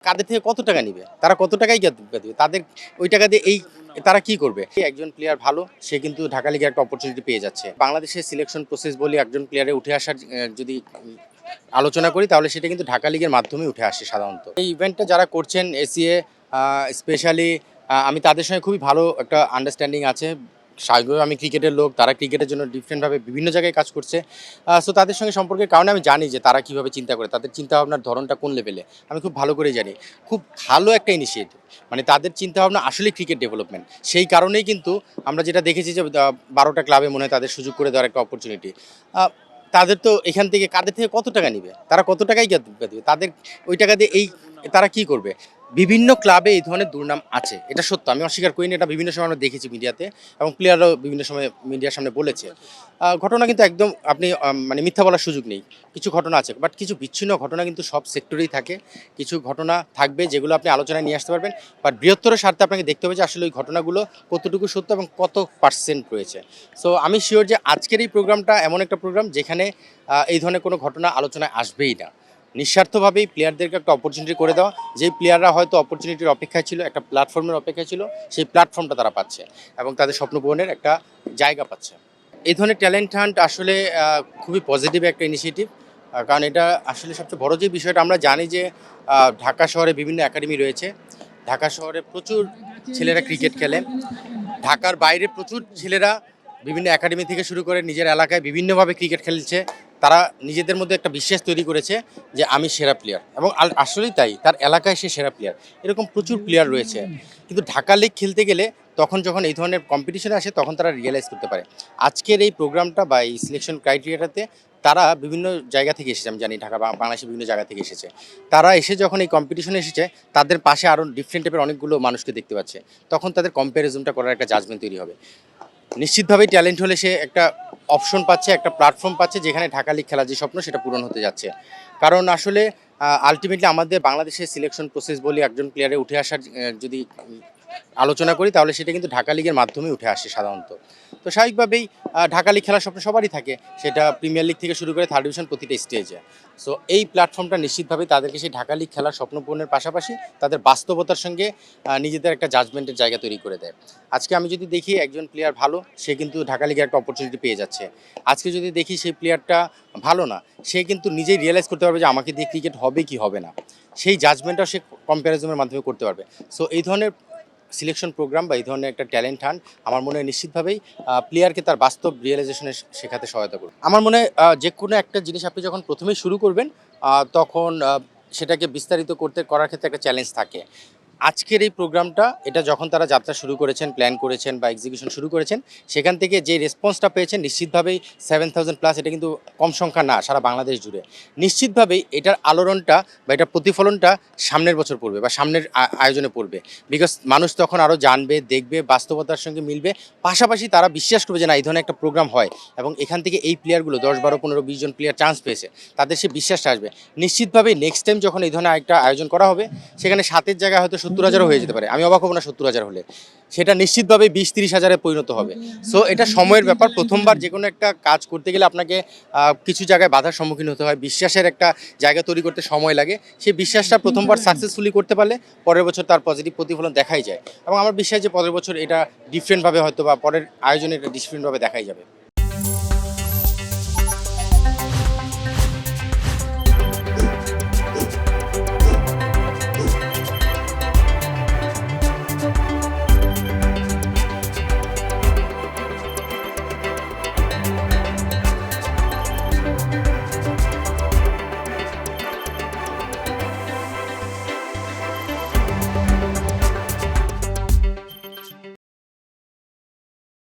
কাদের থেকে কত টাকা নিবে? তারা কত টাকাই দিবে? তাদের ওই টাকা দিয়ে তারা কি করবে? একজন প্লেয়ার ভালো, সে কিন্তু ঢাকা লিগে একটা অপরচুনিটি পেয়ে যাচ্ছে। বাংলাদেশের সিলেকশন প্রসেস বলি একজন প্লেয়ারে উঠে আসার যদি আলোচনা করি তাহলে সেটা কিন্তু ঢাকা লিগের মাধ্যমেই উঠে আসে সাধারণত। এই ইভেন্টটা যারা করছেন এসিএ স্পেশালি আমি তাদের সঙ্গে খুবই ভালো একটা আন্ডারস্ট্যান্ডিং আছে। স্বাভাবিকভাবে আমি ক্রিকেটের লোক, তারা ক্রিকেটের জন্য ডিফারেন্টভাবে বিভিন্ন জায়গায় কাজ করছে। সো তাদের সঙ্গে সম্পর্কের কারণে আমি জানি যে তারা কীভাবে চিন্তা করে, তাদের চিন্তাভাবনার ধরনটা কোন লেভেলে আমি খুব ভালো করেই জানি। খুব ভালো একটা ইনিশিয়েটিভ, মানে তাদের চিন্তাভাবনা আসলেই ক্রিকেট ডেভেলপমেন্ট। সেই কারণেই কিন্তু আমরা যেটা দেখেছি যে 12টা ক্লাবে মনে হয় তাদের সুযোগ করে দেওয়ার একটা অপরচুনিটি। তাদের তো এখান থেকে কাদের থেকে কত টাকা নিবে? তারা কত টাকাই দিবে? তাদের ওই টাকা দিয়ে তারা কি করবে? বিভিন্ন ক্লাবে এই ধরনের দুর্নাম আছে, এটা সত্য, আমি অস্বীকার করিনি। এটা বিভিন্ন সময় আমরা দেখেছি মিডিয়াতে, এবং প্লেয়াররাও বিভিন্ন সময় মিডিয়ার সামনে বলেছে। ঘটনা কিন্তু একদম আপনি মানে মিথ্যা বলার সুযোগ নেই। কিছু ঘটনা আছে, বাট কিছু বিচ্ছিন্ন ঘটনা কিন্তু সব সেক্টরেই থাকে। কিছু ঘটনা থাকবে যেগুলো আপনি আলোচনায় নিয়ে আসতে পারবেন, বাট বৃহত্তর স্বার্থে আপনাকে দেখতে হবে যে আসলে ওই ঘটনাগুলো কতটুকু সত্য এবং কত পার্সেন্ট রয়েছে। সো আমি শিওর যে আজকের এই প্রোগ্রামটা এমন একটা প্রোগ্রাম যেখানে এই ধরনের কোনো ঘটনা আলোচনায় আসবেই না। নিঃস্বার্থভাবেই প্লেয়ারদেরকে একটা অপরচুনিটি করে দেওয়া, যেই প্লেয়াররা হয়তো অপরচুনিটির অপেক্ষায় ছিল, একটা প্ল্যাটফর্মের অপেক্ষায় ছিল, সেই প্ল্যাটফর্মটা তারা পাচ্ছে এবং তাদের স্বপ্ন পূরণের একটা জায়গা পাচ্ছে। এই ধরনের ট্যালেন্ট হান্ট আসলে খুবই পজিটিভ একটা ইনিশিয়েটিভ। কারণ এটা আসলে সবচেয়ে বড় যে বিষয়টা, আমরা জানি যে ঢাকা শহরে বিভিন্ন একাডেমি রয়েছে। ঢাকা শহরে প্রচুর ছেলেরা ক্রিকেট খেলে। ঢাকার বাইরে প্রচুর ছেলেরা বিভিন্ন একাডেমি থেকে শুরু করে নিজের এলাকায় বিভিন্নভাবে ক্রিকেট খেলছে। তারা নিজেদের মধ্যে একটা বিশ্বাস তৈরি করেছে যে আমি সেরা প্লেয়ার, এবং আসলেই তাই, তার এলাকায় সে সেরা প্লেয়ার। এরকম প্রচুর প্লেয়ার রয়েছে, কিন্তু ঢাকা লিগ খেলতে গেলে তখন যখন এই ধরনের কম্পিটিশন আসে তখন তারা রিয়েলাইজ করতে পারে। আজকের এই প্রোগ্রামটা বা এই সিলেকশন ক্রাইটেরিয়াটাতে তারা বিভিন্ন জায়গা থেকে এসেছে, আমি জানি ঢাকা বাংলাদেশের বিভিন্ন জায়গা থেকে এসেছে। তারা এসে যখন এই কম্পিটিশনে এসেছে, তাদের পাশে আরও ডিফারেন্ট টাইপের অনেকগুলো মানুষকে দেখতে পাচ্ছে। তখন তাদের কম্প্যারিজনটা করার একটা জাজমেন্ট তৈরি হবে। নিশ্চিতভাবেই ট্যালেন্ট হলে সে একটা অপশন পাচ্ছে, একটা প্ল্যাটফর্ম পাচ্ছে, যেখানে ঢাকা লিগ খেলার যে স্বপ্ন সেটা পূরণ হতে যাচ্ছে। কারণ আসলে আলটিমেটলি আমাদের বাংলাদেশের সিলেকশন প্রসেস বলি একজন প্লেয়ারে উঠে আসার যদি আলোচনা করি তাহলে সেটা কিন্তু ঢাকা লিগের মাধ্যমেই উঠে আসে সাধারণত। তো স্বাভাবিকভাবেই ঢাকা লিগ খেলার স্বপ্ন সবারই থাকে, সেটা প্রিমিয়ার লিগ থেকে শুরু করে থার্ড ডিভিশন প্রতিটা স্টেজে। সো এই প্ল্যাটফর্মটা নিশ্চিতভাবেই তাদেরকে সেই ঢাকা লিগ খেলার স্বপ্ন পূরণের পাশাপাশি তাদের বাস্তবতার সঙ্গে নিজেদের একটা জাজমেন্টের জায়গা তৈরি করে দেয়। আজকে আমি যদি দেখি একজন প্লেয়ার ভালো, সে কিন্তু ঢাকা লিগে একটা অপরচুনিটি পেয়ে যাচ্ছে। আজকে যদি দেখি সেই প্লেয়ারটা ভালো না, সে কিন্তু নিজেই রিয়েলাইজ করতে পারবে যে আমাকে দিয়ে ক্রিকেট হবে কি হবে না। সেই জাজমেন্টটাও সে কম্প্যারিজনের মাধ্যমে করতে পারবে। সো এই ধরনের সিলেকশন প্রোগ্রাম বা এই ধরনের একটা ট্যালেন্ট হান্ট আমার মনে হয় নিশ্চিতভাবেই প্লেয়ারকে তার বাস্তব রিয়েলাইজেশনে শেখাতে সহায়তা করবে। আমার মনে হয় যে কোনো একটা জিনিস আপনি যখন প্রথমেই শুরু করবেন তখন সেটাকে বিস্তারিত করার ক্ষেত্রে একটা চ্যালেঞ্জ থাকে। আজকের এই প্রোগ্রামটা এটা যখন তারা যাত্রা শুরু করেছেন, প্ল্যান করেছেন বা এক্সিকিউশন শুরু করেছেন, সেখান থেকে যে রেসপন্সটা পেয়েছেন নিশ্চিতভাবেই 7000+ এটা কিন্তু কম সংখ্যা না সারা বাংলাদেশ জুড়ে। নিশ্চিতভাবেই এটার আলোড়নটা বা এটার প্রতিফলনটা সামনের বছর পড়বে বা সামনের আয়োজনে পড়বে। বিকজ মানুষ তখন আরও জানবে, দেখবে, বাস্তবতার সঙ্গে মিলবে। পাশাপাশি তারা বিশ্বাস করবে যে না, এই ধরনের একটা প্রোগ্রাম হয় এবং এখান থেকে এই প্লেয়ারগুলো 10, 12, 15, 20 জন প্লেয়ার চান্স পেয়েছে, তাদের সে বিশ্বাসটা আসবে। নিশ্চিতভাবেই নেক্সট টাইম যখন এই ধরনের একটা আয়োজন করা হবে, সেখানে 7-এর জায়গায় হয়তো 70,000ও হয়ে যেতে পারে। আমি অবাক হব না 70,000 হলে। সেটা নিশ্চিতভাবে 20-30 হাজারে পরিণত হবে। সো এটা সময়ের ব্যাপার। প্রথমবার যে কোনো একটা কাজ করতে গেলে আপনাকে কিছু জায়গায় বাধার সম্মুখীন হতে হয়, বিশ্বাসের একটা জায়গা তৈরি করতে সময় লাগে। সেই বিশ্বাসটা প্রথমবার সাকসেসফুলি করতে পারলে পরের বছর তার পজিটিভ প্রতিফলন দেখাই যায়, এবং আমার বিশ্বাস যে পরের বছর এটা ডিফারেন্টভাবে হয়তো বা পরের আয়োজনে এটা ডিফারেন্টভাবে দেখাই যাবে।